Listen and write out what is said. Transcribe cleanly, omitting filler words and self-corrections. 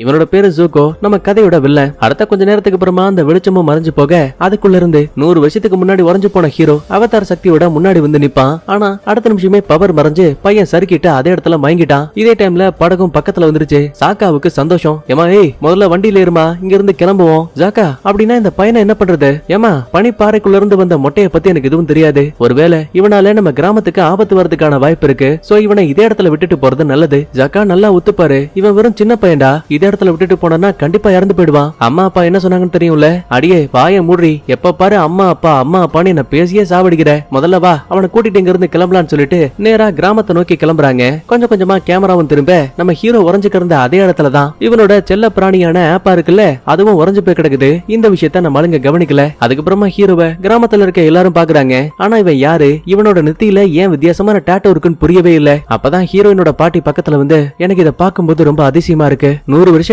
இவனோட பேரு ஜூகோ. நம்ம கதையோட வில்லன். அடுத்த கொஞ்ச நேரத்துக்கு அப்புறமா அந்த வெளிச்சமும் மறைஞ்சு போக அதுக்குள்ள இருந்து 100 வருஷத்துக்கு முன்னாடி உறைஞ்சு போன ஹீரோ அவதார் சக்தியோட முன்னாடி வந்து நிப்பான். ஆனா அடுத்த நிமிஷமே பவர் மறைஞ்சு பையன் சறுக்கிட்டு அதே இடத்துல மயங்கிட்டான். இதே டைம்ல படகும் பக்கத்துல வந்துருச்சு. சாக்காவுக்கு சந்தோஷம். ஏமா ஏய் முதல்ல வண்டியில ஏறுமா, இங்க இருந்து கிளம்புவோம். ஜாக்கா அப்படின்னா இந்த பையனை என்ன பண்றது? ஏமா பனிப்பாறைக்குள்ள இருந்து வந்த மொட்டையை பத்தி எனக்கு எதுவும் தெரியாது. ஒருவேளை இவனால நம்ம கிராமத்துக்கு ஆபத்து வரதுக்கான வாய்ப்பு இருக்கு. சோ இவனை இதே இடத்துல விட்டுட்டு போறது நல்லது. ஜாக்கா நல்லா ஒத்துப்பாரு. இவன் வெறும் சின்ன பையன்டா. இதே இடத்துல விட்டுட்டு போனா கண்டிப்பா இறந்து போயிடுவான். அம்மா அப்பா என்ன சொன்னாங்கன்னு தெரியும்ல. அடியே வாய மூடி. எப்ப பாரு அம்மா அப்பான்னு என்ன பேசியே சாவடிக்கிற. முதல்ல வா அவனை கூட்டிட்டு இங்க இருந்து கிளம்பலான்னு சொல்லிட்டு நேரா கிராமத்தை நோக்கி கிளம்புறாங்க. கொஞ்சம் கொஞ்சமா கேமராவும் திரும்ப நம்ம ஹீரோ உறைஞ்சு கிடந்த அதே இடத்துலதான் இவனோட செல்ல பிராணியான ஆப்பா இருக்குல்ல, அதுவும் உறைஞ்சு போய் கிடக்குது. இந்த விஷயத்த நம்ம ஆளுங்க கவனிக்கல. அதுக்கப்புறமா ஹீரோவை கிராமத்துல இருக்க எல்லாரும் பாக்குறாங்க. ஆனா இவன் யாரு? இவனோட நெத்தியில ஏன் வித்தியாசமான டாட்டோ இருக்குன்னு புரியவே இல்ல. அப்பதான் ஹீரோயினோட பாட்டி பக்கத்துல வந்து எனக்கு இதை பார்க்கும்போது ரொம்ப அதிசயமா இருக்கு. 100